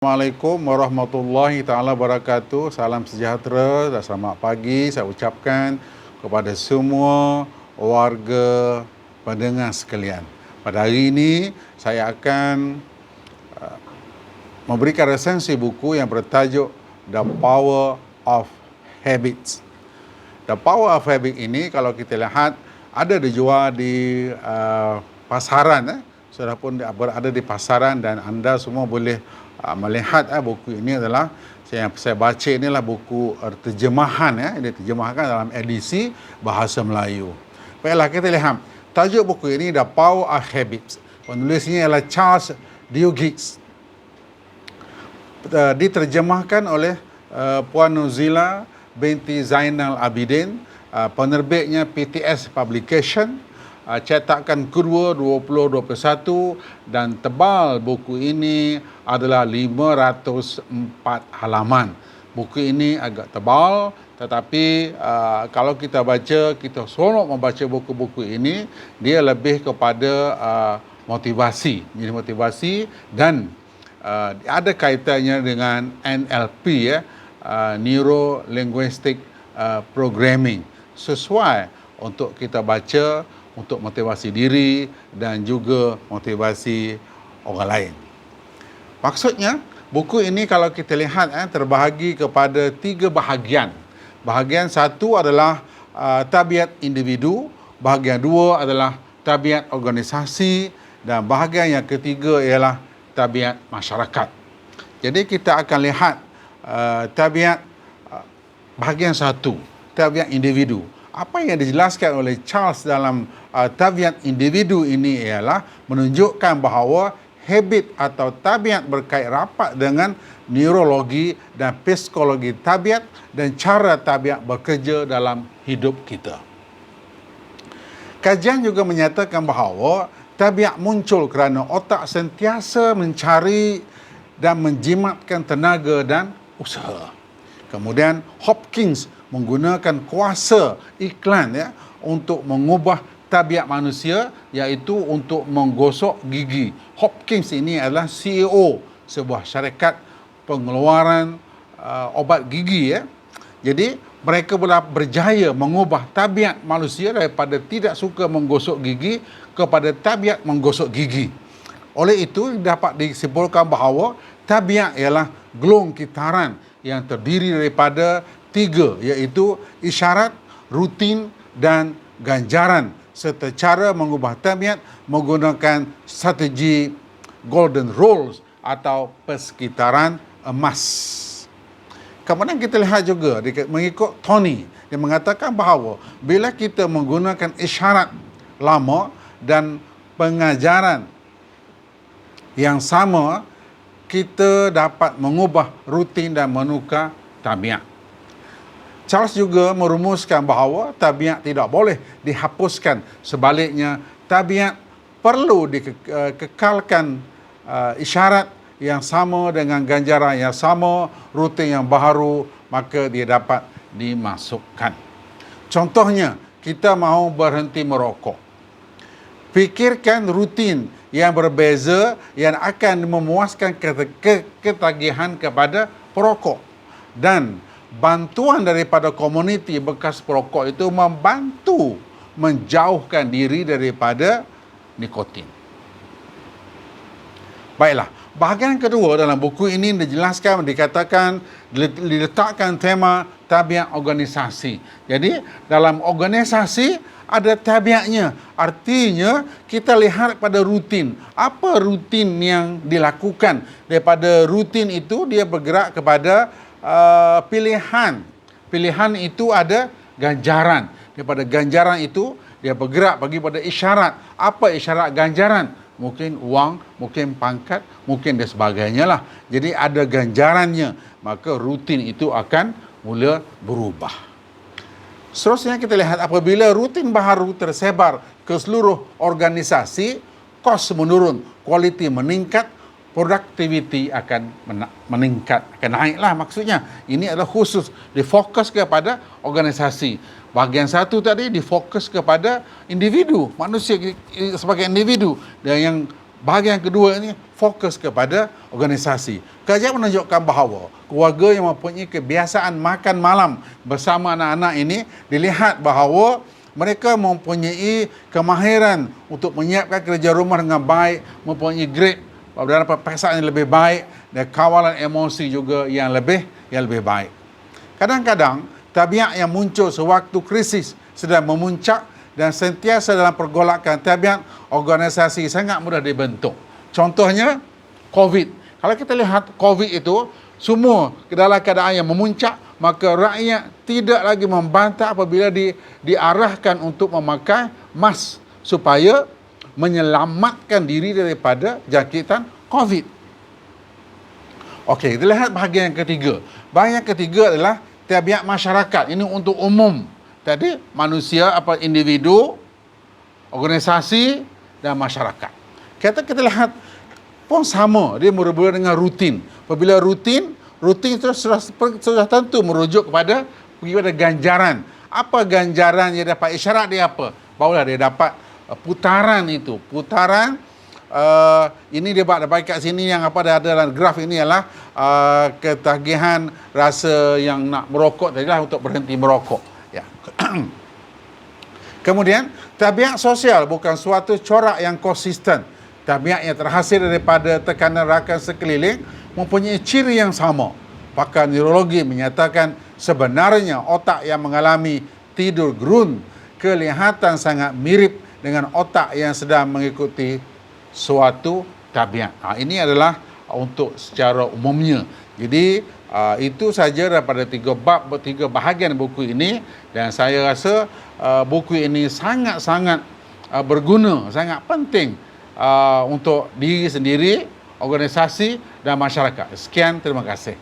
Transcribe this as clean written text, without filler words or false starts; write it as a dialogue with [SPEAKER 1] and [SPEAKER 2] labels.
[SPEAKER 1] Assalamualaikum warahmatullahi taala wabarakatuh. Salam sejahtera dan selamat pagi saya ucapkan kepada semua warga pendengar sekalian. Pada hari ini saya akan memberikan resensi buku yang bertajuk The Power of Habits. The Power of Habit ini kalau kita lihat ada dijual di pasaran. Sudah pun berada di pasaran dan anda semua boleh melihat buku ini adalah saya baca inilah buku terjemahan ini terjemahkan dalam edisi bahasa Melayu. Baiklah, kita lihat tajuk buku ini The Power of Habits. Penulisnya ialah Charles Duhigg. Diterjemahkan oleh Puan Nuzila binti Zainal Abidin, penerbitnya PTS Publication, cetakan kedua 2021 dan tebal buku ini adalah 504 halaman. Buku ini agak tebal tetapi kalau kita baca, kita seronok membaca buku-buku ini, dia lebih kepada motivasi. Jadi motivasi dan ada kaitannya dengan NLP Neuro Linguistic Programming, sesuai untuk kita baca untuk motivasi diri dan juga motivasi orang lain. Maksudnya, buku ini kalau kita lihat terbahagi kepada 3 bahagian. Bahagian 1 adalah tabiat individu, bahagian 2 adalah tabiat organisasi dan bahagian yang ketiga ialah tabiat masyarakat. Jadi kita akan lihat tabiat bahagian 1, tabiat individu. Apa yang dijelaskan oleh Charles dalam tabiat individu ini ialah menunjukkan bahawa habit atau tabiat berkait rapat dengan neurologi dan psikologi tabiat dan cara tabiat bekerja dalam hidup kita. Kajian juga menyatakan bahawa tabiat muncul kerana otak sentiasa mencari dan menjimatkan tenaga dan usaha. Kemudian Hopkins menggunakan kuasa iklan untuk mengubah tabiat manusia, iaitu untuk menggosok gigi. Hopkins ini adalah CEO sebuah syarikat pengeluaran obat gigi. Jadi mereka berjaya mengubah tabiat manusia daripada tidak suka menggosok gigi kepada tabiat menggosok gigi. Oleh itu dapat disimpulkan bahawa tabiat ialah gelong kitaran yang terdiri daripada 3, iaitu isyarat, rutin dan ganjaran, serta cara mengubah tabiat menggunakan strategi golden rules atau persekitaran emas. Kemudian kita lihat juga mengikut Tony yang mengatakan bahawa bila kita menggunakan isyarat lama dan pengajaran yang sama, kita dapat mengubah rutin dan menukar tabiat. Charles juga merumuskan bahawa tabiat tidak boleh dihapuskan. Sebaliknya, tabiat perlu dikekalkan isyarat yang sama dengan ganjaran yang sama, rutin yang baru, maka dia dapat dimasukkan. Contohnya, kita mahu berhenti merokok. Fikirkan rutin yang berbeza yang akan memuaskan ketagihan kepada perokok. Dan bantuan daripada komuniti bekas perokok itu membantu menjauhkan diri daripada nikotin. Baiklah, bahagian kedua dalam buku ini dijelaskan, diletakkan tema tabiat organisasi. Jadi dalam organisasi ada tabiatnya. Artinya kita lihat pada rutin. Apa rutin yang dilakukan? Daripada rutin itu dia bergerak kepada pilihan. Pilihan itu ada ganjaran. Daripada ganjaran itu dia bergerak bagi pada isyarat. Apa isyarat ganjaran? Mungkin uang, mungkin pangkat, mungkin dan sebagainya lah. Jadi ada ganjarannya. Maka rutin itu akan mula berubah. Seterusnya kita lihat apabila rutin baharu tersebar ke seluruh organisasi, kos menurun, kualiti meningkat, productivity akan meningkat, akan naiklah maksudnya. Ini adalah khusus difokus kepada organisasi. Bahagian 1 tadi difokus kepada individu, manusia sebagai individu. Dan yang Bahagian kedua ini fokus kepada organisasi. Kajian menunjukkan bahawa keluarga yang mempunyai kebiasaan makan malam bersama anak-anak ini dilihat bahawa mereka mempunyai kemahiran untuk menyiapkan kerja rumah dengan baik, mempunyai grade dalam perpaksaan yang lebih baik dan kawalan emosi juga yang lebih baik. Kadang-kadang tabiat yang muncul sewaktu krisis sedang memuncak dan sentiasa dalam pergolakan tabiat organisasi sangat mudah dibentuk. Contohnya COVID. Kalau kita lihat COVID itu semua dalam keadaan yang memuncak, maka rakyat tidak lagi membantah apabila diarahkan untuk memakai mask supaya menyelamatkan diri daripada jangkitan COVID. Okey, kita lihat bahagian yang ketiga. Bahagian yang ketiga adalah tabiat masyarakat. Ini untuk umum. Tadi manusia, individu, organisasi dan masyarakat. Kita lihat pun sama, dia bermula dengan rutin. Apabila rutin itu sudah tentu merujuk kepada ganjaran. Apa ganjaran dia dapat? Isyarat dia apa? Barulah dia dapat putaran itu. Putaran ini dia bagi kat sini yang dah ada dalam graf ini ialah ketagihan rasa yang nak merokok tadilah untuk berhenti merokok. Ya. Kemudian tabiat sosial bukan suatu corak yang konsisten. Tabiat yang terhasil daripada tekanan rakan sekeliling mempunyai ciri yang sama. Pakar neurologi menyatakan sebenarnya otak yang mengalami tidur gerun kelihatan sangat mirip dengan otak yang sedang mengikuti suatu tabiat. Ini adalah untuk secara umumnya. Jadi itu saja daripada tiga bahagian buku ini, dan saya rasa buku ini sangat-sangat berguna, sangat penting untuk diri sendiri, organisasi dan masyarakat. Sekian, terima kasih.